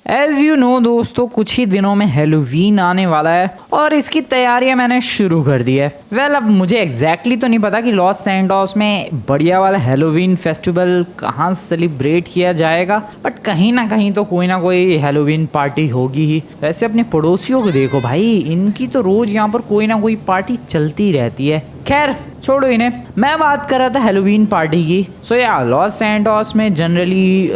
As you know दोस्तों, कुछ ही दिनों में हैलोवीन आने वाला है और इसकी तैयारियां मैंने शुरू कर दी है। अब मुझे एग्जैक्टली तो नहीं पता कि लॉस सैंटोस में बढ़िया वाला हैलोवीन फेस्टिवल कहाँ सेलिब्रेट किया जाएगा, बट कहीं ना कोई हैलोवीन पार्टी होगी ही। वैसे अपने पड़ोसियों को देखो भाई, इनकी तो रोज यहाँ पर कोई ना कोई पार्टी चलती रहती है। खैर छोड़ो इन्हें, मैं बात कर रहा था हैलोवीन पार्टी की। सो या लॉस सैंटोस में जनरली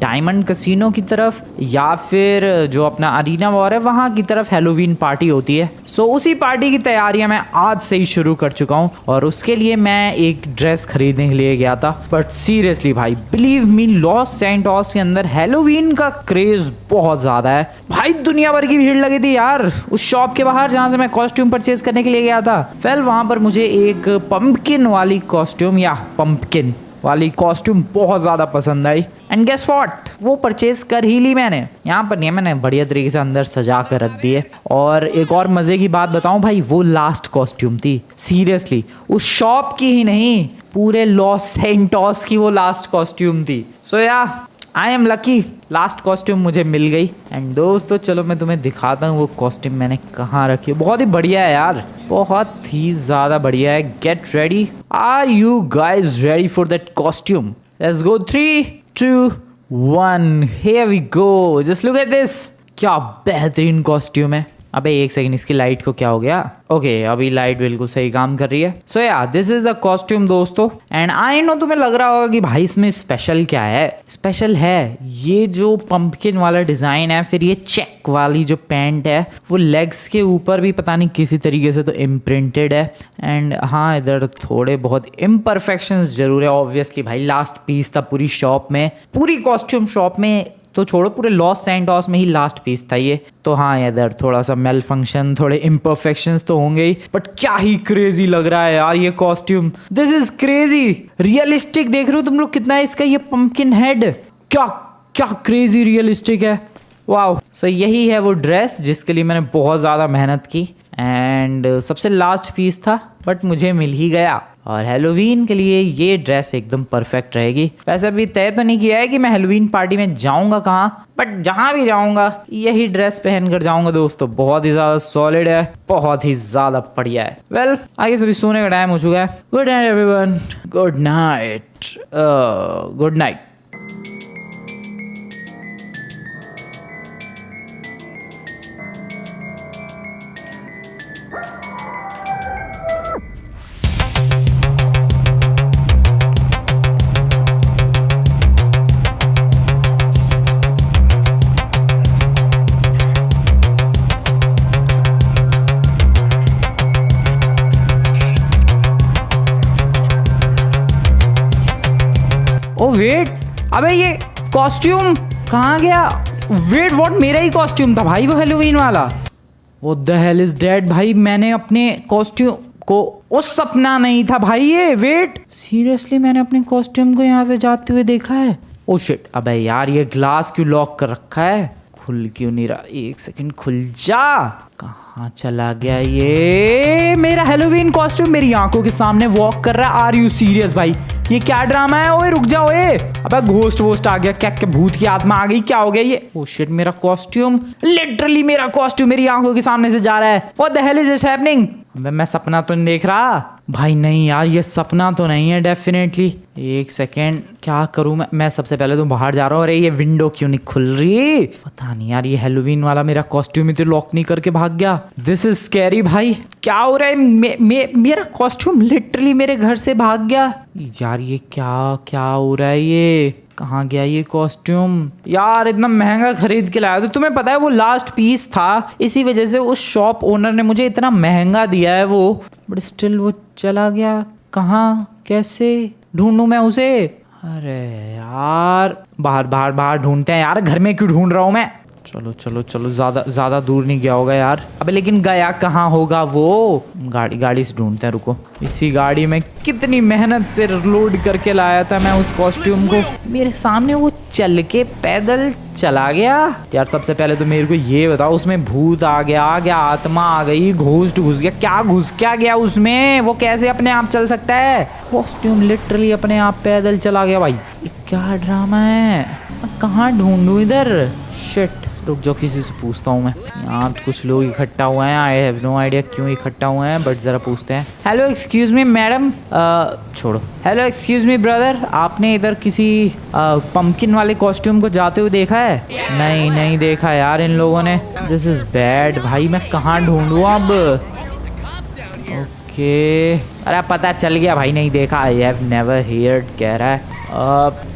डायमंड कैसीनो की तरफ या फिर जो अपना अरीना वॉर है वहाँ की तरफ हैलोवीन पार्टी होती है। सो उसी पार्टी की तैयारियां मैं आज से ही शुरू कर चुका हूँ और उसके लिए मैं एक ड्रेस खरीदने के लिए गया था। बट सीरियसली भाई, बिलीव मी, लॉस सैंटोस के अंदर हैलोवीन का क्रेज बहुत ज्यादा है भाई। दुनिया भर की भीड़ लगी थी यार उस शॉप के बाहर जहाँ से मैं कॉस्ट्यूम परचेज करने के लिए गया था। वहाँ पर मुझे एक पंपकिन वाली कॉस्ट्यूम बहुत ज्यादा पसंद आई एंड गेस व्हाट, वो परचेज कर ही ली मैंने। यहाँ पर नहीं, मैंने बढ़िया तरीके से अंदर सजा कर रख दिए। और एक और मजे की बात बताऊं भाई, वो लास्ट कॉस्ट्यूम थी। सीरियसली उस शॉप की ही नहीं, पूरे लॉस सैंटोस की वो लास्ट कॉस्ट्यूम थी। सो या I am lucky, last costume मुझे मिल गई। एंड दोस्तों चलो मैं तुम्हें दिखाता हूँ वो कॉस्ट्यूम मैंने कहाँ रखी है। बहुत ही बढ़िया है यार, बहुत ही ज़्यादा बढ़िया है। Get ready, are you guys ready for that costume? Let's go, 3, 2, 1, here we go. Just look at this, क्या बेहतरीन कॉस्ट्यूम है। अबे एक सेकंड, इसकी लाइट को क्या हो गया? ओके, अभी लाइट बिल्कुल सही काम कर रही है। सो या दिस इज द कॉस्ट्यूम दोस्तों। एंड आई नो तुम्हें लग रहा होगा कि भाई इसमें स्पेशल क्या है। स्पेशल है ये जो पंपकिन वाला डिजाइन है, फिर ये चेक वाली जो पैंट है वो लेग्स के ऊपर भी पता नहीं किसी तरीके से तो इम्प्रिंटेड है। एंड हाँ, इधर थोड़े बहुत इम्परफेक्शंस जरूर है ऑब्वियसली भाई। लास्ट पीस था पूरी शॉप में, पूरी कॉस्ट्यूम शॉप में तो छोड़ो, पूरे लॉस सैंटोस में ही लास्ट पीस था ये। तो हाँ, इधर थोड़ा सा मेल फंक्शन, थोड़े इम्परफेक्शंस तो होंगे ही, बट क्या ही क्रेजी लग रहा है यार ये costume. This is crazy realistic. देख रहे हो तुम लोग कितना है इसका ये पंपकिन हेड, क्या क्या क्रेजी रियलिस्टिक है। वाओ। सो यही है वो ड्रेस जिसके लिए मैंने बहुत ज़्यादा मेहनत की एंड सबसे लास्ट पीस था बट मुझे मिल ही गया। और हैलोवीन के लिए ये ड्रेस एकदम परफेक्ट रहेगी। वैसे अभी तय तो नहीं किया है कि मैं हैलोवीन पार्टी में जाऊंगा कहाँ, बट जहाँ भी जाऊंगा यही ड्रेस पहन कर जाऊंगा दोस्तों। बहुत ही ज्यादा सॉलिड है, बहुत ही ज्यादा बढ़िया है। वेल, आगे सभी सोने का टाइम हो चुका है। Good night everyone, good night, good night. Oh wait, अबे ये कॉस्ट्यूम कहाँ गया? वेट व्हाट, मेरा ही कॉस्ट्यूम था भाई वो हैलोवीन वाला। What the hell is dead भाई, मैंने अपने कॉस्ट्यूम को, वो सपना नहीं था भाई ये। वेट, सीरियसली मैंने अपने कॉस्ट्यूम को यहाँ से जाते हुए देखा है। ओ शिट, अबे यार ये ग्लास क्यों लॉक कर रखा है? खुल क्यों नहीं रहा? एक सेकंड, खुल जा। कहाँ चला गया ये? मेरा हैलोवीन कॉस्ट्यूम मेरी आंखों के सामने वॉक कर रहा है। आर यू सीरियस भाई? ये क्या ड्रामा है? ओए रुक जाओ, अबे घोस्ट वोस्ट आ गया क्या? क्या भूत की आत्मा आ गई? क्या हो गया ये? ओ शिट, मेरा कॉस्ट्यूम, लिटरली मेरा कॉस्ट्यूम मेरी आंखों के सामने से जा रहा है। What the hell is this happening? अबे मैं सपना तो नहीं देख रहा भाई? नहीं यार, ये सपना तो नहीं है डेफिनेटली। एक सेकेंड, क्या करूं मैं सबसे पहले तो बाहर जा रहा हूँ। अरे ये विंडो क्यों नहीं खुल रही? पता नहीं यार, ये हैलोवीन वाला मेरा कॉस्ट्यूम ही तो लॉक नहीं करके भाग गया। दिस इज स्कैरी भाई। क्या हो रहा है? मेरा कॉस्ट्यूम लिटरली मेरे घर से भाग गया यार। ये क्या क्या हो रहा है? ये कहाँ गया ये कॉस्ट्यूम? यार इतना महंगा खरीद के लाया, तो तुम्हें पता है वो लास्ट पीस था, इसी वजह से उस शॉप ओनर ने मुझे इतना महंगा दिया है वो, बट स्टिल वो चला गया। कहाँ, कैसे ढूंढूं मैं उसे? अरे यार, बाहर ढूंढते हैं यार, घर में क्यों ढूंढ रहा हूँ मैं? चलो, ज्यादा दूर नहीं गया होगा यार। अबे लेकिन गया कहाँ होगा वो? गाड़ी से ढूंढते हैं, रुको। इसी गाड़ी में कितनी मेहनत से लोड करके लाया था मैं उस कॉस्ट्यूम को, मेरे सामने वो चल के पैदल चला गया। यार सबसे पहले तो मेरे को ये बताओ, उसमें भूत आ गया, आत्मा आ गई, घोस्ट घुस गया, क्या घुस क्या गया उसमें? वो कैसे अपने आप चल सकता है? कॉस्ट्यूम लिटरली अपने आप पैदल चला गया भाई। क्या ड्रामा है? कहाँ ढूंढूं इधर? शिट, रुक जाओ, किसी से पूछता हूँ मैं। यहाँ तो कुछ लोग इकट्ठा हुए हैं, आई हैव नो आइडिया क्यों इकट्ठा हुए हैं, बट ज़रा पूछते हैं। हेलो एक्सक्यूज़ मी मैडम, छोड़ो। हेलो एक्सक्यूज़ मी ब्रदर, आपने इधर किसी पंपकिन वाले कॉस्ट्यूम को जाते हुए देखा है? नहीं देखा यार इन लोगों ने। दिस इज़ बैड भाई, मैं कहाँ ढूंढूँ अब? ओके, अरे पता चल गया भाई, नहीं देखा। आई हैव नेवर हियर्ड कह रहा है।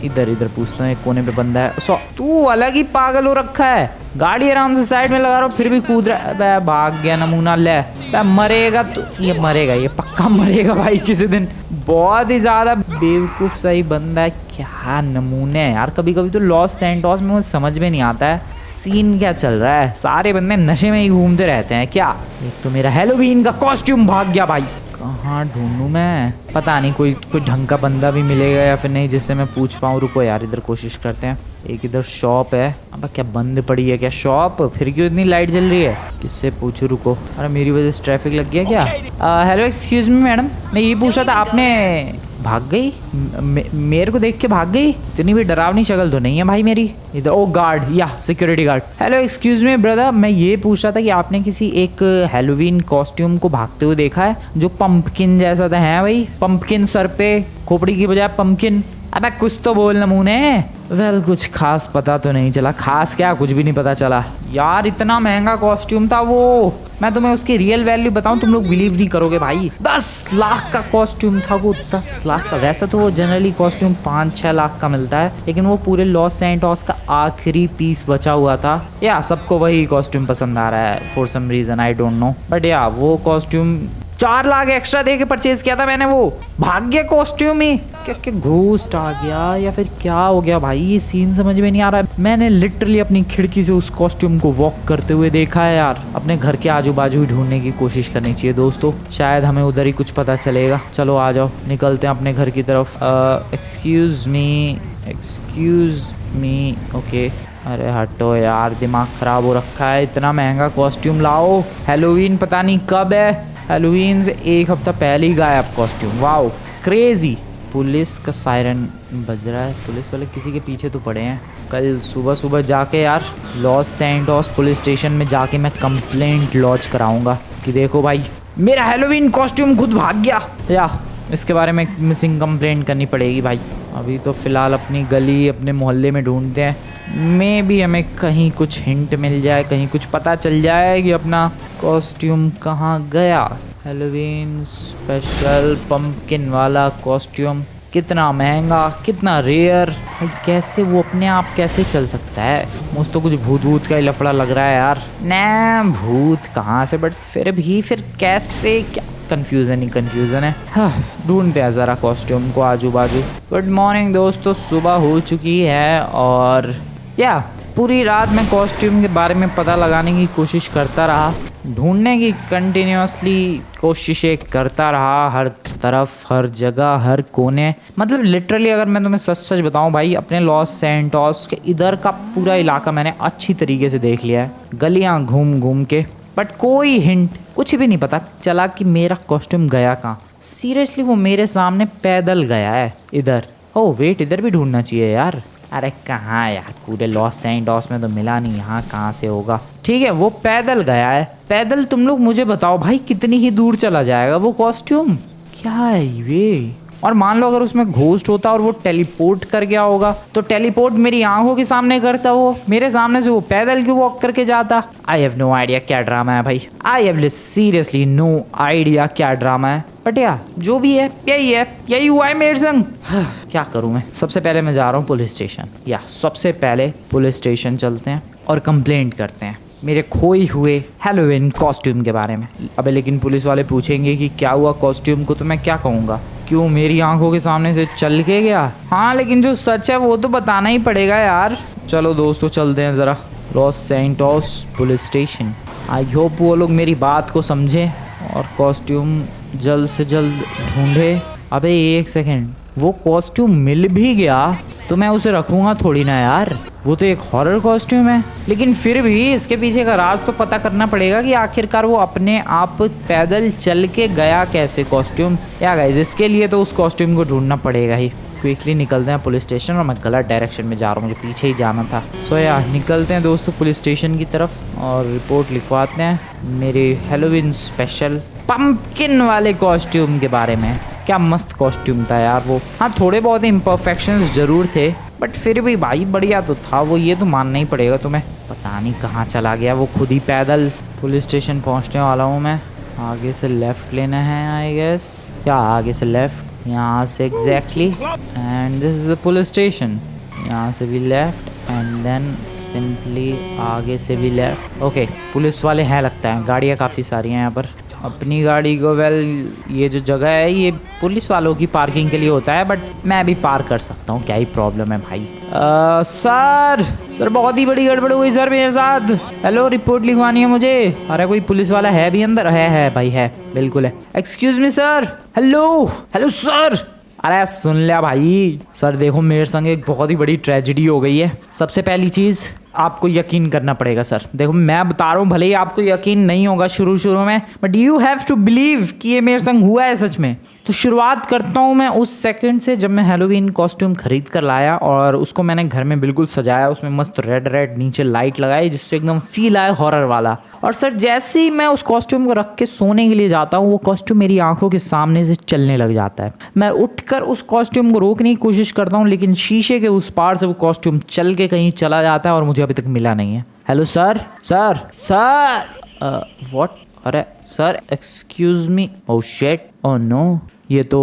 इधर पूछता हूँ, एक कोने पे बंदा है। तू अलग ही पागल हो रखा है, गाड़ी आराम से साइड में लगा रहा फिर भी कूद रहा है। बे भाग गया नमूना। ले बे, मरेगा तो ये मरेगा, ये पक्का मरेगा भाई किसी दिन। बहुत ही ज्यादा बेवकूफ सही बंदा है, क्या नमूने है यार। कभी कभी तो लॉस सैंटोस में मुझे समझ में नहीं आता है सीन क्या चल रहा है। सारे बंदे नशे में ही घूमते रहते हैं क्या। एक तो मेरा हैलोवीन का कॉस्ट्यूम भाग गया भाई, कहाँ ढूंढूं मैं? पता नहीं, कोई ढंग का बंदा भी मिलेगा या फिर नहीं जिससे मैं पूछ पाऊँ। रुको यार, इधर कोशिश करते हैं। एक इधर शॉप है, अब क्या बंद पड़ी है क्या शॉप? फिर क्यों इतनी लाइट जल रही है? किससे पूछूं? रुको, अरे मेरी वजह से ट्रैफिक लग गया क्या? हेलो एक्सक्यूज मी मैडम, मैं ये पूछ रहा था, आपने भाग गई? मेरे को देख के भाग गई? इतनी भी डरावनी शक्ल तो नहीं है भाई मेरी। इधर ओ गार्ड, या security guard. Hello excuse me brother, मैं ये पूछ रहा था कि आपने किसी एक हैलोवीन कॉस्ट्यूम को भागते हुए देखा है जो पंपकिन जैसा था? है भाई, पंपकिन सर पे, खोपड़ी की बजाय पंपकिन। अबे कुछ तो बोल नमूने। वेल, कुछ खास पता तो नहीं चला। खास क्या, कुछ भी नहीं पता चला यार। इतना महंगा कॉस्ट्यूम था वो, मैं तुम्हें उसकी रियल वैल्यू बताऊं तुम लोग बिलीव नहीं करोगे भाई। 10 लाख का कॉस्ट्यूम था वो, 10 लाख का। वैसे तो वो जनरली कॉस्ट्यूम 5-6 लाख का मिलता है, लेकिन वो पूरे लॉस सैंटोस का आखिरी पीस बचा हुआ था। या सबको वही कॉस्ट्यूम पसंद आ रहा है for some reason, I don't know, but yeah वो कॉस्ट्यूम 4 लाख एक्स्ट्रा दे के परचेज किया था मैंने। वो भाग्य कॉस्ट्यूम ही क्या घोस्ट आ गया या फिर क्या हो गया भाई, ये सीन समझ में नहीं आ रहा है। मैंने लिटरली अपनी खिड़की से उस कॉस्ट्यूम को वॉक करते हुए देखा है यार। अपने घर के आजू बाजू ही ढूंढने की कोशिश करनी चाहिए दोस्तों, शायद हमें उधर ही कुछ पता चलेगा। चलो आ जाओ, निकलते हैं अपने घर की तरफ। Excuse me okay. अरे हटो यार, दिमाग खराब हो रखा है। इतना महंगा कॉस्ट्यूम लाओ, हैलोवीन पता नहीं कब है, हैलोवीन से 1 हफ्ता पहले ही गायब कॉस्ट्यूम। Wow crazy. पुलिस का सायरन बज रहा है, पुलिस वाले किसी के पीछे तो पड़े हैं। कल सुबह जाके यार लॉस सैंटोस पुलिस स्टेशन में जाके मैं कंप्लेंट लॉन्च कराऊंगा कि देखो भाई मेरा हैलोवीन कॉस्ट्यूम खुद भाग गया। या इसके बारे में मिसिंग कंप्लेंट करनी पड़ेगी भाई। अभी तो फ़िलहाल अपनी गली अपने मोहल्ले में ढूंढते हैं, मे भी हमें कहीं कुछ हिंट मिल जाए, कहीं कुछ पता चल जाए कि अपना कॉस्ट्यूम कहाँ गया। हैलोवीन स्पेशल पंपकिन वाला कॉस्ट्यूम, कितना महंगा, कितना रेयर भाई। कैसे वो अपने आप कैसे चल सकता है? मुझे तो कुछ भूत का ही लफड़ा लग रहा है यार। ना भूत कहाँ से, बट फिर कैसे, क्या कन्फ्यूज़न है। हाँ, ढूंढते हैं ज़रा कॉस्ट्यूम को आजू बाजू। गुड मॉर्निंग दोस्तों, सुबह हो चुकी है और या पूरी रात मैं कॉस्ट्यूम के बारे में पता लगाने की कोशिश करता रहा, ढूंढने की कंटिन्यूसली कोशिशें करता रहा, हर तरफ, हर जगह, हर कोने। मतलब लिटरली अगर मैं तुम्हें सच बताऊं भाई, अपने लॉस सैंटोस के इधर का पूरा इलाका मैंने अच्छी तरीके से देख लिया है, गलियां घूम के, बट कोई हिंट, कुछ भी नहीं पता चला कि मेरा कॉस्ट्यूम गया कहाँ। सीरियसली वो मेरे सामने पैदल गया है इधर। ओह वेट, इधर भी ढूंढना चाहिए यार। अरे कहाँ यार, पूरे लॉस सैंटोस में तो मिला नहीं, यहाँ कहाँ से होगा। ठीक है, वो पैदल गया है। पैदल तुम लोग मुझे बताओ भाई कितनी ही दूर चला जाएगा वो कॉस्ट्यूम? क्या है ये? और मान लो अगर उसमें घोस्ट होता और वो टेलीपोर्ट कर गया होगा, तो टेलीपोर्ट मेरी आंखों के सामने करता, वो मेरे सामने से वो पैदल क्यों वॉक करके जाता? आई हैव नो आइडिया क्या ड्रामा है भाई। I have seriously no idea क्या ड्रामा है। बट या जो भी है यही हुआ है मेरे संग। क्या करूं मैं? सबसे पहले मैं जा रहा हूँ पुलिस स्टेशन। या सबसे पहले पुलिस स्टेशन चलते हैं और कंप्लेंट करते हैं मेरे खोए हुए हैलोवीन कॉस्ट्यूम के बारे में। अबे लेकिन पुलिस वाले पूछेंगे कि क्या हुआ कॉस्ट्यूम को, तो मैं क्या कहूँगा? क्यों मेरी आंखों के सामने से चल के गया? हाँ लेकिन जो सच है वो तो बताना ही पड़ेगा यार। चलो दोस्तों चलते हैं ज़रा Los Santos police station. I hope वो लोग मेरी बात को समझें और कॉस्ट्यूम जल्द से जल्द ढूंढे। अबे एक सेकेंड, वो कॉस्ट्यूम मिल भी गया तो मैं उसे रखूँगा थोड़ी ना यार, वो तो एक हॉरर कॉस्ट्यूम है। लेकिन फिर भी इसके पीछे का राज तो पता करना पड़ेगा कि आखिरकार वो अपने आप पैदल चल के गया कैसे कॉस्ट्यूम। या गाइस, इसके लिए तो उस कॉस्ट्यूम को ढूंढना पड़ेगा ही, क्विकली निकलते हैं पुलिस स्टेशन, और मैं गलत डायरेक्शन में जा रहा हूँ, मुझे पीछे ही जाना था। सो यार निकलते हैं दोस्तों पुलिस स्टेशन की तरफ और रिपोर्ट लिखवाते हैं मेरे हैलोवीन स्पेशल पंपकिन वाले कॉस्ट्यूम के बारे में। क्या मस्त कॉस्ट्यूम था यार वो। हाँ थोड़े बहुत इम्परफेक्शंस जरूर थे, बट फिर भी भाई बढ़िया तो था वो, ये तो मानना ही पड़ेगा तुम्हें। पता नहीं कहाँ चला गया वो खुद ही पैदल। पुलिस स्टेशन पहुँचने वाला हूँ मैं। आगे से लेफ़्ट लेना है आई गेस, या आगे से लेफ़्ट, यहाँ से exactly, and this is the police station. यहाँ से भी लेफ़्ट एंड देन सिंपली आगे से भी लेफ़्ट। ओके पुलिस वाले हैं लगता है, गाड़ियाँ काफ़ी सारी हैं यहाँ पर। अपनी गाड़ी को ये जो जगह है ये पुलिस वालों की पार्किंग के लिए होता है, बट मैं भी पार्क कर सकता हूँ, क्या ही प्रॉब्लम है भाई। सर बहुत ही बड़ी गड़बड़ हुई सर मेरे साथ। हेलो रिपोर्ट लिखवानी है मुझे। अरे कोई पुलिस वाला है भी अंदर? है भाई है, बिल्कुल है। Excuse me sir. Hello sir. अरे सुन लिया भाई। सर देखो मेरे संग एक बहुत ही बड़ी ट्रेजेडी हो गई है। सबसे पहली चीज़ आपको यकीन करना पड़ेगा सर। देखो मैं बता रहा हूँ, भले ही आपको यकीन नहीं होगा शुरू में, but you have to believe कि ये मेरे संग हुआ है सच में। तो शुरुआत करता हूँ मैं उस सेकंड से जब मैं हैलोवीन कॉस्ट्यूम खरीद कर लाया और उसको मैंने घर में बिल्कुल सजाया। उसमें मस्त रेड नीचे लाइट लगाई जिससे एकदम फील आया हॉरर वाला। और सर जैसे ही मैं उस कॉस्ट्यूम को रख के सोने के लिए जाता हूँ वो कॉस्ट्यूम मेरी आंखों के सामने से चलने लग जाता है। मैं उठकर उस कॉस्ट्यूम को रोकने की कोशिश करता हूँ, लेकिन शीशे के उस पार से वो कॉस्ट्यूम चल के कहीं चला जाता है और मुझे अभी तक मिला नहीं है। Hello sir. व्हाट? अरे sir excuse me. Oh shit, oh no, ये तो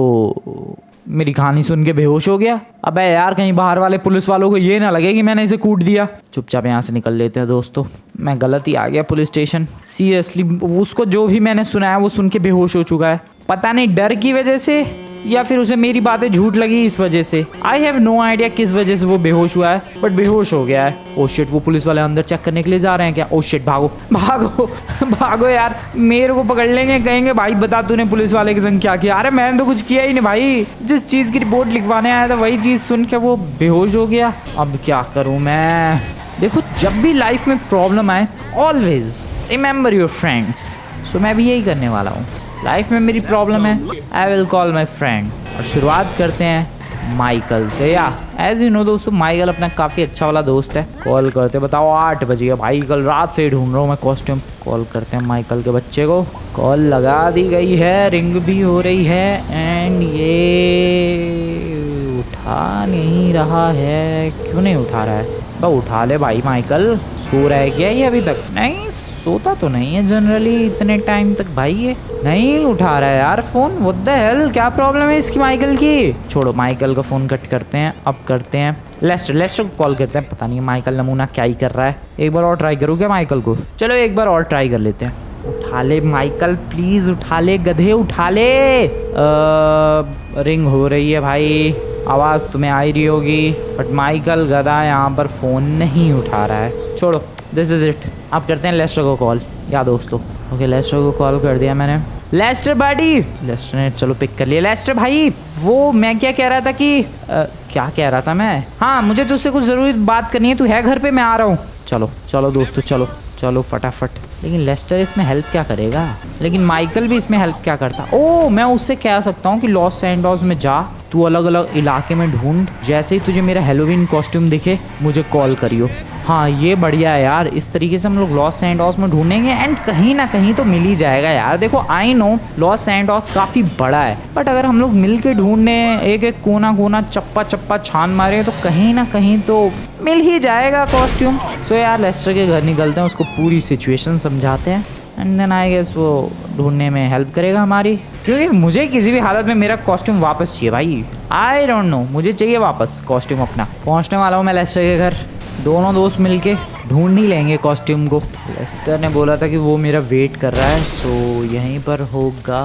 मेरी कहानी सुन के बेहोश हो गया। अबे यार कहीं बाहर वाले पुलिस वालों को ये ना लगे कि मैंने इसे कूट दिया। चुपचाप यहाँ से निकल लेते हैं दोस्तों। मैं गलत ही आ गया पुलिस स्टेशन। सीरियसली उसको जो भी मैंने सुना है वो सुन के बेहोश हो चुका है। पता नहीं डर की वजह से या फिर उसे मेरी बातें झूठ लगी इस वजह से। आई हैव नो आइडिया किस वजह से वो बेहोश हुआ है, बट बेहोश हो गया है। ओह शिट, वो पुलिस वाले अंदर चेक करने के लिए जा रहे हैं क्या? ओह शिट, भागो यार, मेरे को पकड़ लेंगे, कहेंगे भाई बता तूने पुलिस वाले के संग क्या किया। अरे मैंने तो कुछ किया ही नहीं भाई, जिस चीज़ की रिपोर्ट लिखवाने आया था वही चीज़ सुन के वो बेहोश हो गया। अब क्या करूँ मैं? देखो जब भी लाइफ में प्रॉब्लम आए ऑलवेज रिमेंबर योर फ्रेंड्स। सो मैं भी यही करने वाला हूँ। लाइफ में मेरी प्रॉब्लम है, I will call my friend. और शुरुआत करते हैं माइकल से। या एज यू नो दोस्तों, माइकल अपना काफ़ी अच्छा वाला दोस्त है। कॉल करते, बताओ 8 बज गया भाई, कल रात से ही ढूंढ रहा हूँ मैं कॉस्ट्यूम। कॉल करते हैं माइकल के बच्चे को। कॉल लगा दी गई है, रिंग भी हो रही है, एंड ये उठा नहीं रहा है। क्यों नहीं उठा रहा है? उठा ले भाई माइकल। सो रहा है क्या ये अभी तक? नहीं सोता तो नहीं है जनरली इतने टाइम तक भाई। ये नहीं उठा रहा है यार फोन। व्हाट द हेल, क्या प्रॉब्लम है इसकी माइकल की? छोड़ो माइकल का फोन कट करते हैं। अब करते हैं लेस्टर को कॉल करते हैं। पता नहीं माइकल नमूना क्या ही कर रहा है। एक बार और ट्राई करूँ क्या माइकल को? चलो एक बार और ट्राई कर लेते हैं। उठा ले माइकल प्लीज, उठा ले गधे, उठा ले। रिंग हो रही है भाई, आवाज़ तुम्हें आ रही होगी, बट माइकल गधा यहाँ पर फ़ोन नहीं उठा रहा है। छोड़ो, दिस इज़ इट। अब करते हैं लेस्टर को कॉल। या दोस्तों ओके, लेस्टर को कॉल कर दिया मैंने। लेस्टर बडी। लेस्टर ने चलो पिक कर लिया। लेस्टर भाई, वो मैं क्या कह रहा था कि क्या कह रहा था मैं? हाँ मुझे तुझसे कुछ ज़रूरी बात करनी है। तू है घर पे? मैं आ रहा हूँ। चलो दोस्तों, चलो फटाफट। लेकिन लेस्टर इसमें हेल्प क्या करेगा? लेकिन माइकल भी इसमें हेल्प क्या करता? ओह मैं उससे कह सकता हूँ कि लॉस सैंटोस में जा, तू अलग अलग इलाके में ढूंढ, जैसे ही तुझे मेरा हैलोवीन कॉस्ट्यूम दिखे मुझे कॉल करियो। हाँ ये बढ़िया है यार, इस तरीके से हम लोग लॉस सैंटोस में ढूंढेंगे एंड कहीं ना कहीं तो मिल ही जाएगा यार। देखो आई नो लॉस सैंटोस काफ़ी बड़ा है, बट अगर हम लोग मिल के ढूंढने, एक एक कोना चप्पा छान मारे तो कहीं ना कहीं तो मिल ही जाएगा कॉस्ट्यूम। सो यार लेस्टर के घर निकलते हैं, उसको पूरी सिचुएशन समझाते हैं एंड देन आई गेस वो ढूंढने में हेल्प करेगा हमारी, क्योंकि मुझे किसी भी हालत में मेरा कॉस्ट्यूम वापस चाहिए भाई। आई डोंट नो, मुझे चाहिए वापस कॉस्ट्यूम अपना। पहुंचने वाला हूँ मैं लेस्टर के घर। दोनों दोस्त मिलके ढूंढ ही लेंगे कॉस्ट्यूम को। लेस्टर ने बोला था कि वो मेरा वेट कर रहा है, सो यहीं पर होगा।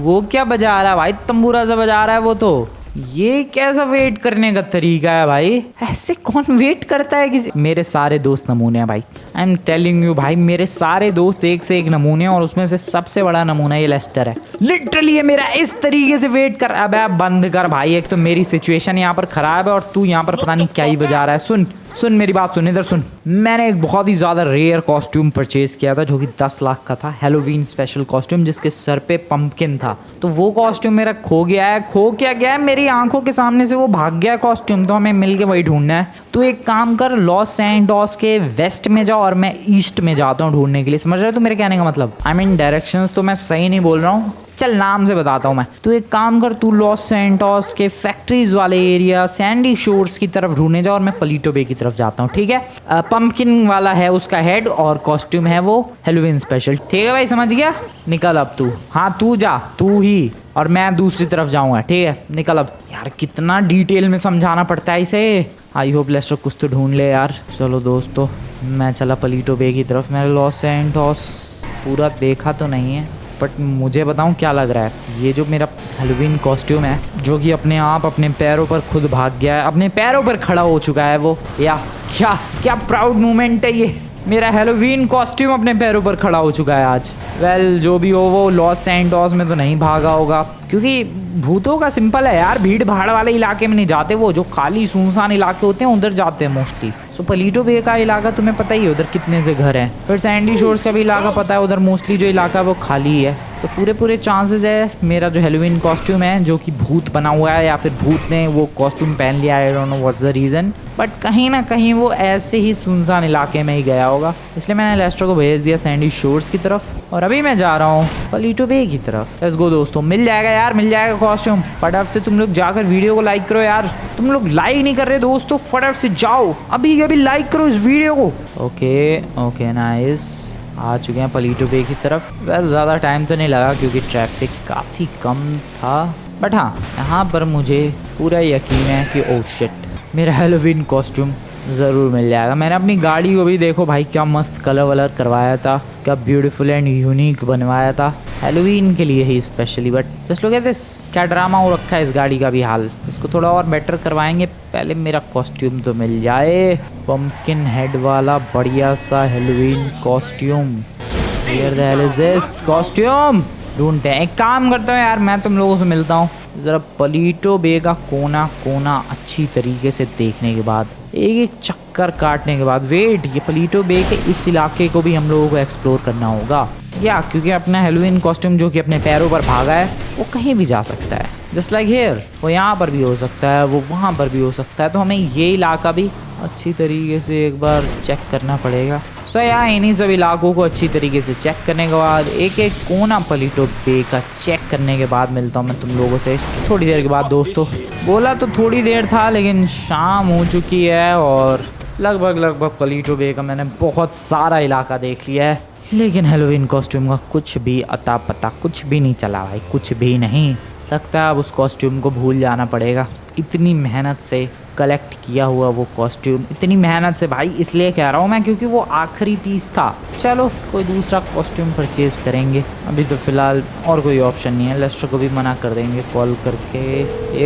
वो क्या बजा रहा है भाई? तंबूरा सा बजा रहा है वो तो। ये कैसा वेट करने का तरीका है भाई? ऐसे कौन वेट करता है किसी? मेरे सारे दोस्त नमूने हैं भाई, आई एम टेलिंग यू भाई, मेरे सारे दोस्त एक से एक नमूने हैं और उसमें से सबसे बड़ा नमूना ये लेस्टर है। लिटरली ये मेरा इस तरीके से वेट कर। अब बंद कर भाई, एक तो मेरी सिचुएशन यहाँ पर खराब है और तू यहाँ पर पता नहीं क्या ही बजा रहा है। सुन मेरी बात सुन, इधर सुन। मैंने एक बहुत ही ज़्यादा रेयर कॉस्ट्यूम परचेज किया था जो कि 10 लाख का था। हैलोवीन स्पेशल कॉस्ट्यूम जिसके सर पे पंपकिन था। तो वो कॉस्ट्यूम मेरा खो गया है। खो क्या गया है, मेरी आंखों के सामने से वो भाग गया कॉस्ट्यूम। तो हमें मिल के वही ढूंढना है। तो एक काम कर, लॉस सैंटोस के वेस्ट में जाओ और मैं ईस्ट में जाता हूँ ढूंढने के लिए। समझ रहे हो तो मेरे कहने का मतलब? आई मीन डायरेक्शंस तो मैं सही नहीं बोल रहा हूँ, चल नाम से बताता हूँ मैं। तू एक काम कर, तू लॉस सैंटोस के फैक्ट्रीज वाले एरिया सैंडी शोर्स की तरफ ढूंढने जा और मैं पलीटो बे की तरफ जाता हूँ, ठीक है? पंपकिन वाला है उसका हेड और कॉस्ट्यूम है वो हैलोवीन स्पेशल, ठीक है भाई? समझ गया? निकल अब तू। हाँ तू जा, तू ही, और मैं दूसरी तरफ जाऊँगा, ठीक है? निकल अब। यार कितना डिटेल में समझाना पड़ता है इसे। आई होप लेस्टर कुछ तो ढूंढ ले यार। चलो दोस्तों, मैं चला पलीटो बे की तरफ। मैंने लॉस सैंटोस पूरा देखा तो नहीं है, बट मुझे बताऊं क्या लग रहा है। ये जो मेरा हैलोवीन कॉस्ट्यूम है जो कि अपने आप अपने पैरों पर खुद भाग गया है, अपने पैरों पर खड़ा हो चुका है वो, या क्या क्या प्राउड मोमेंट है ये। मेरा हैलोवीन कॉस्ट्यूम अपने पैरों पर खड़ा हो चुका है आज। वेल जो भी हो, वो लॉस सैंटोस में तो नहीं भागा होगा क्योंकि भूतों का सिंपल है यार, भीड़ भाड़ वाले इलाके में नहीं जाते वो। जो खाली सुनसान इलाके होते हैं उधर जाते हैं मोस्टली। सो पलीटो बे का इलाका तुम्हें पता ही है उधर कितने से घर हैं। फिर सैंडी शोर्स का भी इलाका पता है, उधर मोस्टली जो इलाका है वो खाली है। तो पूरे चांसेस है मेरा जो हैलोवीन कॉस्ट्यूम है जो कि भूत बना हुआ है या फिर भूत ने वो कॉस्ट्यूम पहन लिया है। आई don't know what's the reason, but कहीं ना कहीं वो ऐसे ही सुनसान इलाके में ही गया होगा। इसलिए मैंने लेस्टर को भेज दिया सैंडी शोर्स की तरफ और अभी मैं जा रहा हूँ पलीटो बे की तरफ। लेट्स गो दोस्तों, मिल जाएगा यार, मिल जाएगा कॉस्ट्यूम। फटाफट से तुम लोग जाकर वीडियो को लाइक करो यार। तुम लोग लाइक नहीं कर रहे दोस्तों, फटाफट से जाओ अभी अभी लाइक करो इस वीडियो को। ओके नाइस, आ चुके हैं पलीटो बे की तरफ। वेल ज़्यादा टाइम तो नहीं लगा क्योंकि ट्रैफिक काफ़ी कम था, बट हाँ यहाँ पर मुझे पूरा यकीन है कि ओह शिट, मेरा हैलोवीन कॉस्ट्यूम ज़रूर मिल जाएगा। मैंने अपनी गाड़ी को भी देखो भाई क्या मस्त कलर वलर करवाया था, क्या ब्यूटीफुल एंड यूनिक बनवाया था हैलोवीन के लिए ही specially. But just look at this, क्या ड्रामा हो रखा है इस गाड़ी का भी हाल। इसको थोड़ा और बेटर करवाएंगे, पहले मेरा कॉस्ट्यूम तो मिल जाए। पंपकिन हेड वाला बढ़िया सा Halloween costume. Where the hell is this costume? ढूंढते हैं। एक काम करता हूँ यार, मैं तुम लोगों से मिलता हूँ ज़रा पलीटो बे का कोना कोना अच्छी तरीके से देखने के बाद, एक एक चक्कर काटने के बाद। वेट, ये पलीटो बे के इस इलाके को भी हम लोगों को एक्सप्लोर करना होगा या, क्योंकि अपना हैलोवीन कॉस्ट्यूम जो कि अपने पैरों पर भागा है वो कहीं भी जा सकता है। जस्ट लाइक हियर, वो यहाँ पर भी हो सकता है, वो वहाँ पर भी हो सकता है। तो हमें ये इलाका भी अच्छी तरीके से एक बार चेक करना पड़ेगा। सो यहाँ इन्हीं सब इलाकों को अच्छी तरीके से चेक करने के बाद, एक एक कोना पलीटो बे का चेक करने के बाद मिलता हूँ मैं तुम लोगों से थोड़ी देर के बाद दोस्तों। बोला तो थोड़ी देर था लेकिन शाम हो चुकी है और लगभग पलीटो बे का मैंने बहुत सारा इलाका देख लिया है, लेकिन हैलोवीन कॉस्ट्यूम का कुछ भी अता पता कुछ भी नहीं चला भाई, कुछ भी नहीं। लगता है अब उस कॉस्ट्यूम को भूल जाना पड़ेगा। इतनी मेहनत से कलेक्ट किया हुआ वो कॉस्ट्यूम, इतनी मेहनत से भाई, इसलिए कह रहा हूँ मैं क्योंकि वो आखिरी पीस था। चलो कोई दूसरा कॉस्ट्यूम परचेज करेंगे, अभी तो फ़िलहाल और कोई ऑप्शन नहीं है। लेस्टर को भी मना कर देंगे कॉल करके।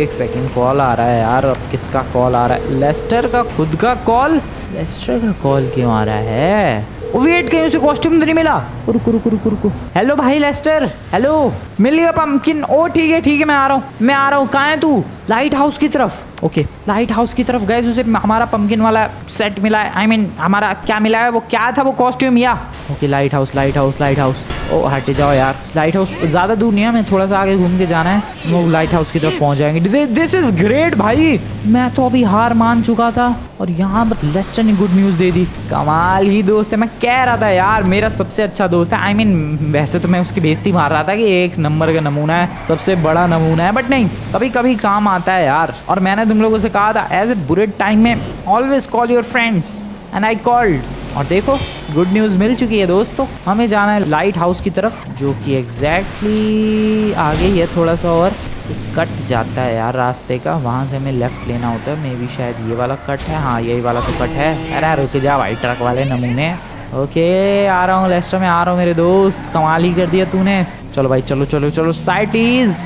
एक सेकंड, कॉल आ रहा है यार। अब किसका कॉल आ रहा है? लेस्टर का खुद का कॉल। लेस्टर का कॉल क्यों आ रहा है? वेट, कहीं उसे कॉस्ट्यूम तो नहीं मिला? रुको। हेलो भाई लेस्टर, हेलो, मिल गया पंपकिन? ओ ठीक है मैं आ रहा हूँ। कहाँ है तू? लाइट हाउस की तरफ। ओके, लाइट हाउस की तरफ गए, उसे हमारा पंपकिन वाला सेट मिला है। आई मीन हमारा क्या मिला है, वो क्या था वो कॉस्ट्यूम या? Okay, light house. ओ हट जाओ यार, लाइट हाउस ज़्यादा दूर नहीं है, हमें थोड़ा सा आगे घूम के जाना है, वो लाइट हाउस की तरफ पहुंच जाएंगे। दिस इज ग्रेट भाई, मैं तो अभी हार मान चुका था और यहाँ पर लेस्टर ने गुड न्यूज़ दे दी। कमाल ही दोस्त है, मैं कह रहा था यार मेरा सबसे अच्छा दोस्त है। आई मीन वैसे तो मैं उसकी बेइज्जती मार रहा था कि एक नंबर का नमूना है, सबसे बड़ा नमूना है, बट नहीं, कभी कभी काम आता है यार। और मैंने तुम लोगों से कहा था एज ए बुरे टाइम में always call your friends, and I called. और देखो गुड न्यूज़ मिल चुकी है दोस्तों। हमें जाना है लाइट हाउस की तरफ जो कि एग्जैक्टली आगे ही है, थोड़ा सा और कट जाता है यार रास्ते का, वहाँ से हमें लेफ्ट लेना होता है। मे बी शायद ये वाला कट है। हाँ यही वाला तो कट है। अरे रुक जा भाई, ट्रक वाले नमूने। ओके आ रहा हूँ लेस्टर, में आ रहा हूँ मेरे दोस्त, कमाल ही कर दिया तूने। चलो भाई चलो, side please.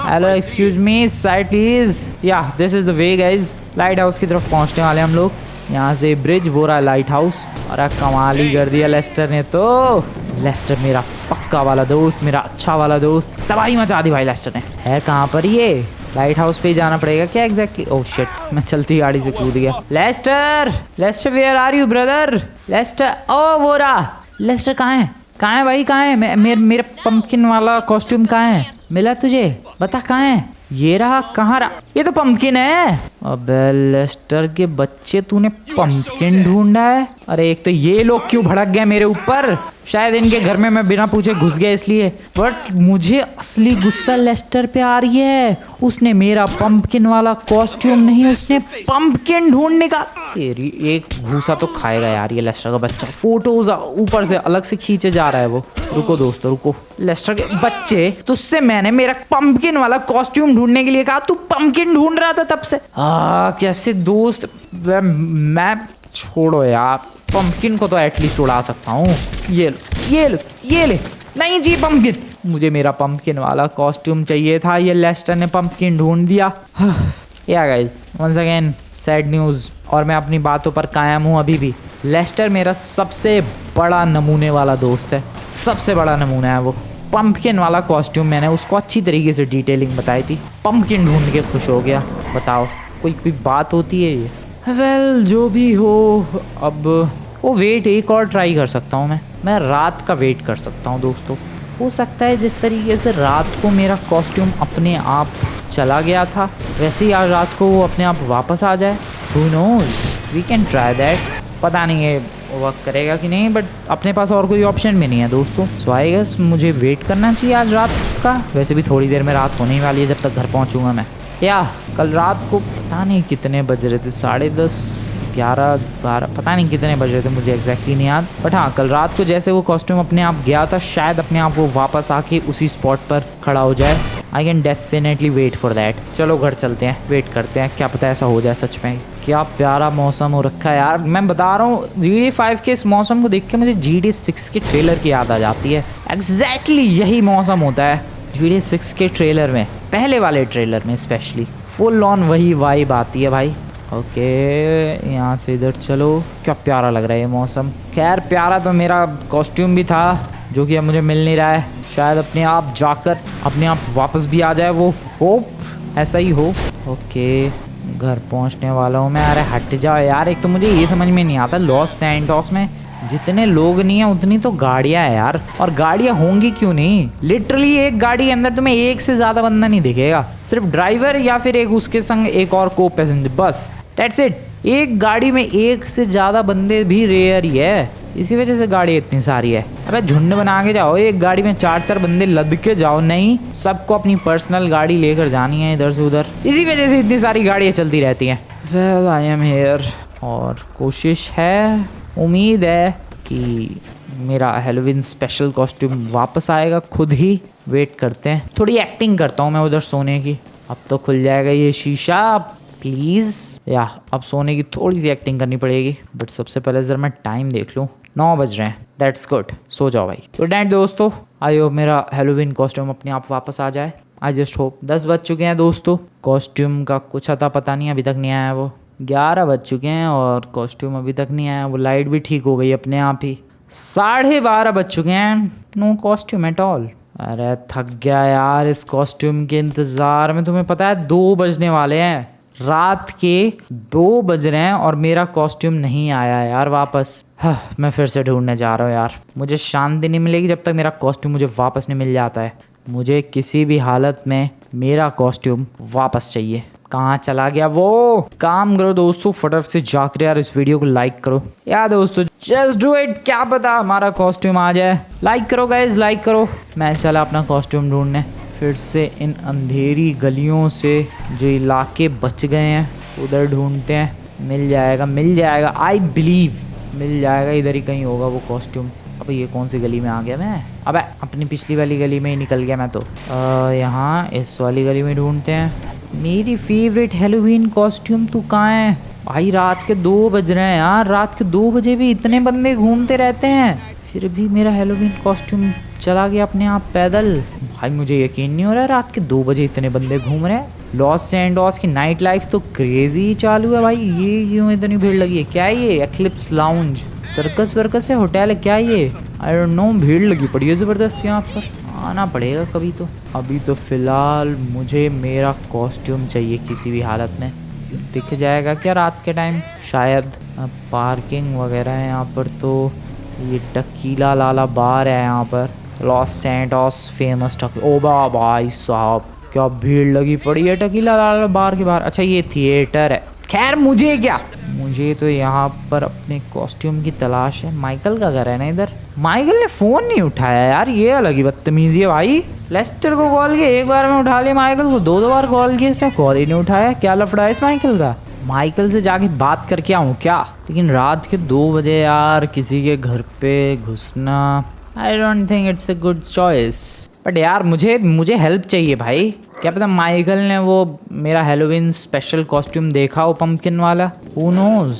Hello excuse me, side please. Yeah this is the way guys, lighthouse की तरफ पहुँचने वाले हम लोग। यहाँ से ब्रिज, वो रहा लाइट हाउस। और कमाल ही कर दिया लेस्टर ने तो। लेस्टर मेरा पक्का वाला दोस्त, मेरा अच्छा वाला दोस्त, तबाही मचा दी भाई लेस्टर ने। है कहाँ पर ये? लाइट हाउस पे ही जाना पड़ेगा क्या एग्जैक्टली? ओह शिट, मैं चलती गाड़ी से कूद गया। Lester, Lester where are you brother? Lester, ओ वो रहा। लेस्टर कहाँ है? कहाँ है भाई, कहाँ है? मेरा पंपकिन वाला कॉस्ट्यूम कहाँ है? मिला तुझे? बता कहाँ है? ये रहा। कहाँ रहा? ये तो पंपकिन है। अबे लेस्टर के बच्चे, तूने पंपकिन ढूंढा है? अरे एक तो ये लोग क्यों भड़क गए मेरे ऊपर? शायद इनके घर में मैं बिना पूछे घुस गया इसलिए। बट मुझे असली गुस्सा लेस्टर पे आ रही है। उसने मेरा पंपकिन वाला कॉस्ट्यूम नहीं, उसने पंपकिन ढूंढने का। तेरी एक घूसा तो खाएगा यार ये लेस्टर का बच्चा। फोटोज ऊपर से अलग से खींचे जा रहा है वो। रुको दोस्तों रुको। लेस्टर के बच्चे, तुझसे मैंने मेरा पंपकिन वाला कॉस्ट्यूम ढूंढने के लिए कहा, तू पंपकिन ढूंढ रहा था तब से। कैसे दोस्त, मैं छोड़ो यार, पंपकिन को तो एटलीस्ट उड़ा सकता हूँ। ये लो, ये लो, ये ले। नहीं जी पंपकिन, मुझे मेरा पंपकिन वाला कॉस्ट्यूम चाहिए था। ये लेस्टर ने पंपकिन ढूंढ दिया। Yeah guys, once again sad news, और मैं अपनी बातों पर कायम हूँ अभी भी। लेस्टर मेरा सबसे बड़ा नमूने वाला दोस्त है, सबसे बड़ा नमूना है वो। पंपकिन वाला कॉस्ट्यूम मैंने उसको अच्छी तरीके से डिटेलिंग बताई थी, पंपकिन ढूंढ के खुश हो गया। बताओ कोई बात होती है ये? वेल जो भी हो, अब वो वेट एक और ट्राई कर सकता हूँ मैं रात का वेट कर सकता हूँ दोस्तों। हो सकता है जिस तरीके से रात को मेरा कॉस्ट्यूम अपने आप चला गया था, वैसे ही आज रात को वो अपने आप वापस आ जाए। Who knows? We can try that। पता नहीं है वर्क करेगा कि नहीं, बट अपने पास और कोई ऑप्शन भी नहीं है दोस्तों। सो आई गेस मुझे वेट करना चाहिए आज रात का। वैसे भी थोड़ी देर में रात होने ही वाली है जब तक घर पहुँचूँगा मैं। या कल रात को पता नहीं कितने बज रहे थे, 10:30, 11, 12, पता नहीं कितने बज रहे थे, मुझे एग्जैक्टली नहीं याद। बट हाँ, कल रात को जैसे वो कॉस्ट्यूम अपने आप गया था, शायद अपने आप वो वापस आके उसी स्पॉट पर खड़ा हो जाए। I can definitely wait for that. चलो घर चलते हैं, वेट करते हैं, क्या पता ऐसा हो जाए सच में। क्या प्यारा मौसम हो रखा है यार। मैं बता रहा हूँ, GTA 5 के इस मौसम को देख के मुझे GTA 6 के ट्रेलर की याद आ जाती है। एग्जैक्टली यही मौसम होता है GTA 6 के ट्रेलर में, पहले वाले ट्रेलर में स्पेशली। फुल ऑन वही वाइब आती है भाई। ओके, यहाँ से इधर चलो। क्या प्यारा लग रहा है ये मौसम। खैर प्यारा तो मेरा कॉस्ट्यूम भी था, जो कि अब मुझे मिल नहीं रहा है। शायद अपने आप जाकर अपने आप वापस भी आ जाए वो, होप ऐसा ही हो। ओके, घर पहुँचने वाला हूँ मैं। अरे हट जाओ यार, एक तो मुझे ये समझ में नहीं आता, लॉस सैंटोस में जितने लोग नहीं है उतनी तो गाड़ियाँ है यार। और गाड़ियाँ होंगी क्यों नहीं, लिटरली एक गाड़ी के अंदर तुम्हें एक से ज़्यादा बंदा नहीं दिखेगा, सिर्फ ड्राइवर या फिर एक उसके संग एक और को पैसेंजर, बस दैट्स इट। एक गाड़ी में एक से ज़्यादा बंदे भी रेयर ही है, इसी वजह से गाड़ी इतनी सारी है। अबे झुंड बना के जाओ, एक गाड़ी में 4-4 बंदे लद के जाओ, नहीं सबको अपनी पर्सनल गाड़ी लेकर जानी है इधर से उधर, इसी वजह से इतनी सारी गाड़ियाँ चलती रहती हैं। वेल आई एम हेयर, और कोशिश है, उम्मीद है कि मेरा हैलोवीन स्पेशल कॉस्ट्यूम वापस आएगा खुद ही। वेट करते हैं, थोड़ी एक्टिंग करता हूँ मैं उधर सोने की। अब तो खुल जाएगा ये शीशा प्लीज़। या अब सोने की थोड़ी सी एक्टिंग करनी पड़ेगी, बट सबसे पहले ज़रा मैं टाइम देख लूँ। 9 बज रहे हैं, दैट्स गुड। सो जाओ भाई। गुड नाइट दोस्तों। आई होप मेरा हैलोवीन कॉस्ट्यूम अपने आप वापस आ जाए। I just hope. 10 बज चुके हैं दोस्तों, कॉस्ट्यूम का कुछ अता पता नहीं, अभी तक नहीं आया वो। 11 बज चुके हैं और कॉस्ट्यूम अभी तक नहीं आया। वो लाइट भी ठीक हो गई अपने आप ही। 12:30 बज चुके हैं, नो कॉस्ट्यूम एट ऑल। अरे थक गया यार इस कॉस्ट्यूम के इंतज़ार में। तुम्हें पता है 2 बजने वाले हैं, रात के 2 बज रहे हैं और मेरा कॉस्ट्यूम नहीं आया यार वापस। मैं फिर से ढूंढने जा रहा हूँ यार। मुझे शांति नहीं मिलेगी जब तक मेरा कॉस्ट्यूम मुझे वापस नहीं मिल जाता है। मुझे किसी भी हालत में मेरा कॉस्ट्यूम वापस चाहिए। कहाँ चला गया वो? काम करो दोस्तों, फटाफट से जाकर यार इस वीडियो को लाइक करो यार दोस्तों, जस्ट डू इट। क्या पता हमारा कॉस्ट्यूम आ जाए। लाइक करो गाइज, लाइक करो। मैं चला अपना कॉस्ट्यूम ढूंढने फिर से इन अंधेरी गलियों से, जो इलाके बच गए हैं उधर ढूंढते हैं। मिल जाएगा, मिल जाएगा, आई बिलीव मिल जाएगा। इधर ही कहीं होगा वो कॉस्ट्यूम। अब ये कौन सी गली में आ गया मैं? अबे अपनी पिछली वाली गली में ही निकल गया मैं तो। यहाँ इस वाली गली में ढूंढते हैं। मेरी फेवरेट हैलोवीन कॉस्ट्यूम तू कहाँ है भाई? रात के 2 बज रहे हैं यार, रात के 2 बजे भी इतने बंदे घूमते रहते हैं, फिर भी मेरा हैलोवीन कॉस्ट्यूम चला गया अपने आप पैदल। भाई मुझे यकीन नहीं हो रहा है रात के 2 बजे इतने बंदे घूम रहे हैं। लॉस सैंटोस की नाइट लाइफ तो क्रेजी चालू है भाई। ये क्यों इतनी भीड़ लगी है? क्या है ये? एक्लिप्स लाउंज, सर्कस वर्कस है, होटल है, क्या ये? आई डोंट नो। भीड़ लगी पड़ी है ज़बरदस्त यहाँ पर। आना पड़ेगा कभी तो। अभी तो फिलहाल मुझे मेरा कॉस्ट्यूम चाहिए किसी भी हालत में। दिख जाएगा क्या रात के टाइम? शायद। पार्किंग वगैरह है यहाँ पर। तो ये टकीला लाला बार है यहाँ पर, लॉस सैंटोस फेमस ओ भाई साहब, क्या भीड़ लगी पड़ी है टकीला लाला बार के बाहर। अच्छा ये थिएटर है। खैर मुझे क्या, मुझे तो यहाँ पर अपने कॉस्ट्यूम की तलाश है। माइकल का घर है ना इधर। माइकल ने फोन नहीं उठाया यार, ये अलग ही बदतमीजी है भाई। लेस्टर को कॉल किया, एक बार में उठा लिया। माइकल को दो बार कॉल किया, इसने कॉल ही नहीं उठाया। क्या लफड़ा है इस माइकल का? माइकल से जाके बात करके आऊँ क्या? लेकिन रात के 2 बजे यार किसी के घर पे घुसना, I don't think it's a good choice. But यार मुझे हेल्प चाहिए भाई। क्या पता माइकल ने वो मेरा हैलोवीन स्पेशल कॉस्ट्यूम देखा हो, पंपकिन वाला। हू नोज।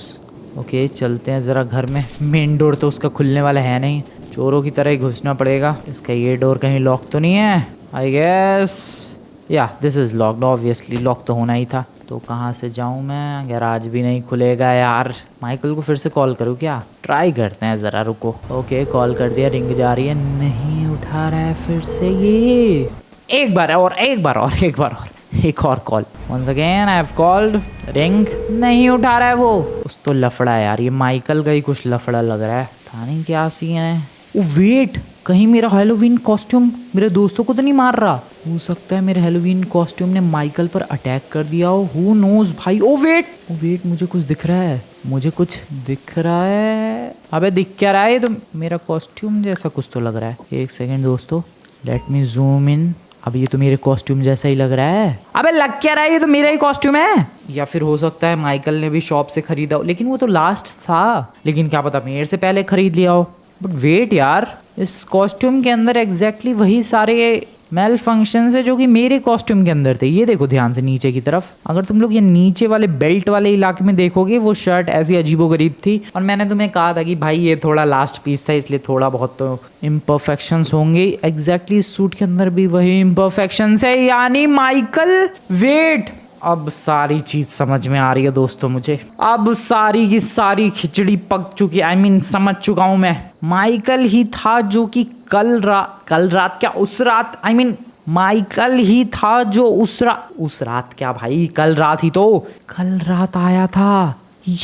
ओके चलते हैं ज़रा घर में। मेन डोर तो उसका खुलने वाला है नहीं, चोरों की तरह ही घुसना पड़ेगा। इसका ये डोर कहीं लॉक तो नहीं है? आई गेस या this is locked. Obviously lock तो होना ही था। तो कहाँ से जाऊँ मैं? गैराज भी नहीं खुलेगा यार। माइकल को फिर से कॉल करूँ क्या? ट्राई करते हैं ज़रा, रुको। ओके कॉल कर दिया, रिंग जा रही है, नहीं उठा रहा है फिर से ये। एक बार और एक और call. Once again I have called, ring नहीं उठा रहा है वो। कुछ तो लफड़ा है यार, ये माइकल का ही कुछ लफड़ा लग रहा है। था नहीं क्या सीन है। ओ वेट, कहीं मेरा हैलोवीन कॉस्ट्यूम मेरे दोस्तों को तो नहीं मार रहा? हो सकता है मेरे हैलोवीन कॉस्ट्यूम ने माइकल पर अटैक कर दिया हो। हु नोज भाई। ओ वेट मुझे कुछ दिख रहा है। अबे दिख क्या रहा है? ये तो मेरा कॉस्ट्यूम जैसा कुछ तो लग रहा है। एक सेकंड दोस्तों, लेट मी जूम इन। अब ये तो मेरे कॉस्ट्यूम जैसा ही लग रहा है। अबे लग क्या रहा है? ये तो मेरा ही कॉस्ट्यूम है। या फिर हो सकता है माइकल ने भी शॉप से खरीदा हो, लेकिन वो तो लास्ट था। लेकिन क्या पता मेरे से पहले खरीद लिया हो। बट वेट यार, इस कॉस्ट्यूम के अंदर एग्जैक्टली वही सारे मेल फंक्शंस है जो कि मेरे कॉस्ट्यूम के अंदर थे। ये देखो ध्यान से नीचे की तरफ। अगर तुम लोग ये नीचे वाले बेल्ट वाले इलाके में देखोगे, वो शर्ट ऐसी अजीबोगरीब थी। और मैंने तुम्हें कहा था कि भाई ये थोड़ा लास्ट पीस था, इसलिए थोड़ा बहुत तो इम्परफेक्शंस होंगे। एग्जैक्टली इस सूट के अंदर भी वही इम्परफेक्शंस है। यानी माइकल, वेट, अब सारी चीज समझ में आ रही है दोस्तों मुझे। अब सारी की सारी खिचड़ी पक चुकी, आई मीन समझ चुका हूं मैं। माइकल ही था जो कि कल रात क्या उस रात, आई मीन माइकल ही था जो उस रात क्या भाई, कल रात ही तो, कल रात आया था।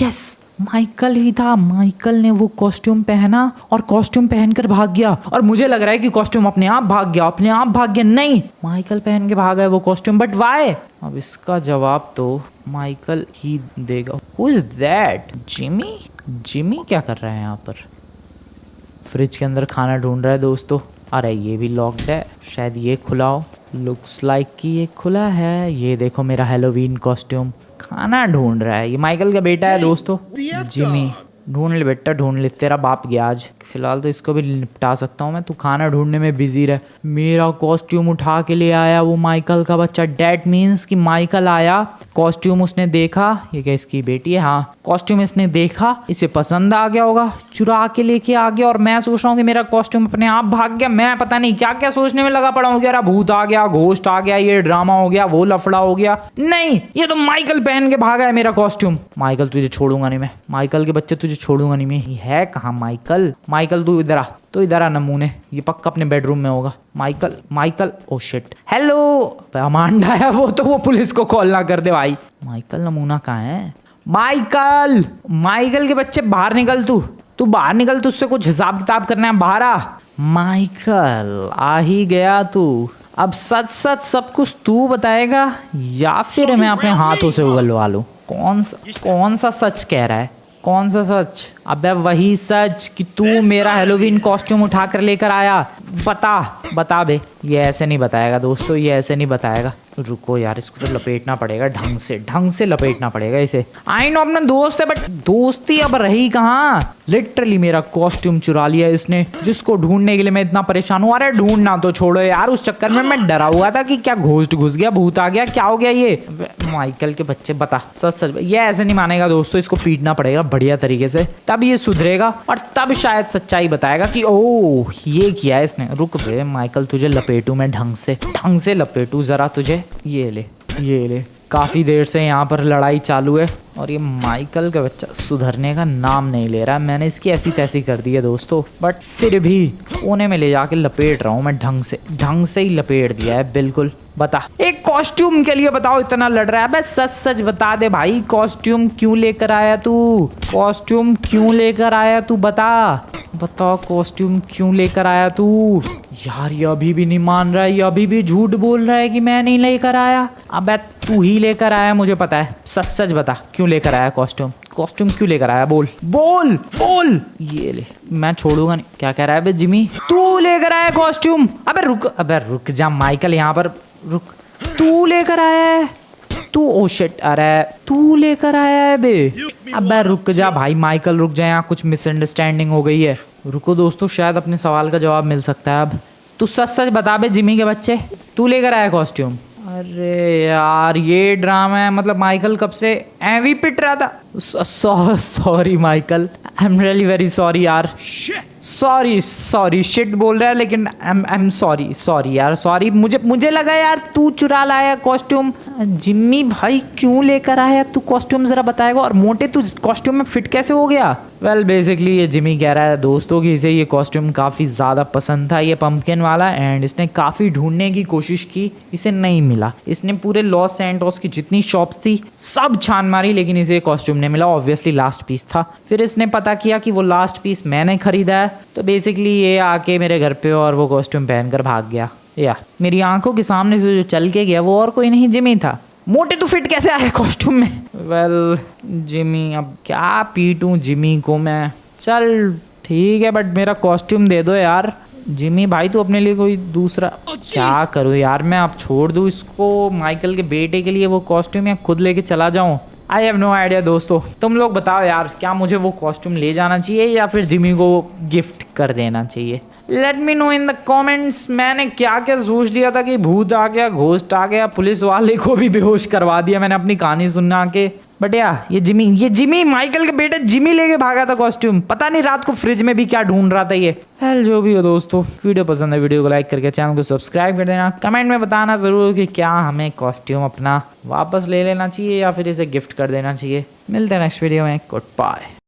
यस माइकल ही था। माइकल ने वो कॉस्ट्यूम पहना और कॉस्ट्यूम पहनकर भाग गया। और मुझे लग रहा है कि कॉस्ट्यूम अपने आप भाग गया। नहीं, माइकल पहन के भागा है वो कॉस्ट्यूम। But why? अब इसका जवाब तो माइकल ही देगा। Who is that? जिमी क्या कर रहा है यहाँ पर? फ्रिज के अंदर खाना ढूंढ रहा है दोस्तों। अरे ये भी लॉक्ड है, शायद ये खुला हो। लुक्स लाइक कि ये खुला है। ये देखो मेरा हैलोवीन कॉस्ट्यूम खाना ढूंढ रहा है। ये माइकल का बेटा है दोस्तों, जिमी। ढूंढ ले बेटा ढूंढ ले, तेरा बाप गया आज। फिलहाल तो इसको भी निपटा सकता हूँ मैं, तू खाना ढूंढने में बिजी रहे। मेरा कॉस्ट्यूम उठा के ले आया वो माइकल का बच्चा। डैट मीन्स कि माइकल आया, कॉस्ट्यूम उसने देखा। ये क्या इसकी बेटी है? हाँ, कॉस्ट्यूम इसने देखा, इसे पसंद आ गया होगा, चुरा के लेके आ गया। और मैं सोच रहा हूँ कि मेरा कॉस्ट्यूम अपने आप भाग गया। मैं पता नहीं क्या क्या सोचने में लगा पड़ा हूँ। यार भूत आ गया, घोस्ट आ गया, ये ड्रामा हो गया, वो लफड़ा हो गया। नहीं, ये तो माइकल पहन के भागा है मेरा कॉस्ट्यूम। माइकल तुझे छोड़ूंगा नहीं मैं, माइकल के बच्चे तुझे छोड़ूंगा नहीं मैं। ये है कहाँ माइकल? माइकल तू इधर आ नमूने। ये पक्का अपने बेडरूम में होगा। Michael oh shit. Hello, Amanda है वो तो, वो पुलिस को कॉल ना कर दे भाई। माइकल नमूना कहाँ है? माइकल के बच्चे बाहर निकल। तू बाहर निकल, तुझसे कुछ हिसाब किताब करना है। बाहर आ माइकल, आ ही गया तू। अब सच सब कुछ तू बताएगा या फिर मैं अपने हाथों से उगलवा लूं? कौन सा सच कह रहा है? कौन सा सच? अबे वही सच कि तू मेरा हैलोवीन कॉस्ट्यूम उठा कर लेकर आया। बता बे। ये ऐसे नहीं बताएगा दोस्तों, ये ऐसे नहीं बताएगा। रुको यार, इसको तो लपेटना पड़ेगा ढंग से लपेटना पड़ेगा इसे। आई नो अपना दोस्त है, बट दोस्ती अब रही कहाँ? लिटरली मेरा कॉस्ट्यूम चुरा लिया इसने, जिसको ढूंढने के लिए मैं इतना परेशान हूँ। अरे ढूंढना तो छोड़ो यार, उस चक्कर में मैं डरा हुआ था कि क्या घोस्ट घुस गया, भूत आ गया, क्या हो गया ये। माइकल के बच्चे बता, सच ये ऐसे नहीं मानेगा दोस्तों। इसको पीटना पड़ेगा बढ़िया तरीके से, तब ये सुधरेगा और तब शायद सच्चाई बताएगा कि ओह ये किया है इसने। रुक बे माइकल, तुझे लपेटू मैं ढंग से लपेटू जरा तुझे। ये ले काफ़ी देर से यहाँ पर लड़ाई चालू है और ये माइकल का बच्चा सुधरने का नाम नहीं ले रहा है। मैंने इसकी ऐसी तैसी कर दी है दोस्तों, बट फिर भी कोने में ले जाके लपेट रहा हूँ मैं ढंग से ही लपेट दिया है बिल्कुल। बता, एक कॉस्ट्यूम के लिए बताओ इतना लड़ रहा है? बस सच सच बता दे भाई, कॉस्ट्यूम क्यों लेकर आया तू? कॉस्ट्यूम क्यों लेकर आया तू? बता कॉस्ट्यूम क्यों लेकर आया तू? यार ये अभी भी नहीं मान रहा है, ये अभी भी झूठ बोल रहा है कि मैं नहीं लेकर आया। अबे तू ही लेकर आया, मुझे पता है। सच सच बता, क्यों लेकर आया कॉस्ट्यूम क्यों लेकर आया? बोल। ये ले, मैं छोड़ूंगा नहीं। क्या कह रहा है बे जिमी? तू लेकर आया कॉस्ट्यूम? अबे रुक जा माइकल, यहाँ पर रुक। तू लेकर आया है? तू ओ शिट, अरे तू लेकर आया है बे? अबे रुक जा भाई माइकल, रुक जा, यहाँ कुछ मिसअंडरस्टैंडिंग हो गई है। रुको दोस्तों, शायद अपने सवाल का जवाब मिल सकता है अब। तू सच सच बता बे जिमी के बच्चे, तू लेकर आया कॉस्ट्यूम? अरे यार ये ड्रामा है, मतलब माइकल कब से ऐवी पिट रहा था। Sorry Michael, I am really very sorry यार। सॉरी शिट बोल रहा है, लेकिन आई एम सॉरी यार, सॉरी। मुझे लगा यार तू चुरा लाया कॉस्ट्यूम। जिम्मी भाई क्यों लेकर आया तू कॉस्ट्यूम, जरा बताएगा? और मोटे तू कॉस्ट्यूम में फिट कैसे हो गया? वेल बेसिकली ये जिमी कह रहा है दोस्तों कि इसे ये कॉस्ट्यूम काफ़ी ज़्यादा पसंद था, ये पंपकिन वाला, एंड इसने काफ़ी ढूंढने की कोशिश की, इसे नहीं मिला। इसने पूरे लॉस सैंटोस की जितनी शॉप्स थी सब छान मारी, लेकिन इसे कॉस्ट्यूम नहीं मिला। ऑब्वियसली लास्ट पीस था। फिर इसने पता किया कि वो लास्ट पीस मैंने खरीदा है, तो बेसिकली ये आके मेरे घर पे और वो कॉस्ट्यूम पहनकर भाग गया। या मेरी आंखों के सामने से जो चल के गया वो और कोई नहीं, जिमी था। मोटे तू फिट कैसे आया कॉस्ट्यूम में? वेल जिमी, अब क्या पीटूं जिमी को मैं? चल ठीक है, बट मेरा कॉस्ट्यूम दे दो यार। जिमी भाई तू अपने लिए कोई दूसरा। क्या करूँ यार मैं, अब छोड़ दूँ इसको माइकल के बेटे के लिए वो कॉस्ट्यूम, या खुद लेके चला जाऊँ? आई हैव नो आइडिया दोस्तों, तुम लोग बताओ यार, क्या मुझे वो कॉस्ट्यूम ले जाना चाहिए या फिर जिमी को गिफ्ट कर देना चाहिए? Let me know in the comments. मैंने क्या क्या सोच लिया था कि भूत आ गया, घोस्ट आ गया, पुलिस वाले को भी बेहोश करवा दिया मैंने अपनी कहानी सुनना के। बट यार ये जिमी माइकल के बेटे जिमी लेके भागा था कॉस्ट्यूम। पता नहीं रात को फ्रिज में भी क्या ढूंढ रहा था ये। वेल जो भी हो दोस्तों, वीडियो पसंद है वीडियो को लाइक करके चैनल को सब्सक्राइब कर देना। कमेंट में बताना ज़रूर कि क्या हमें कॉस्ट्यूम अपना वापस ले लेना चाहिए या फिर इसे गिफ्ट कर देना चाहिए। मिलते हैं नेक्स्ट वीडियो में। Good bye.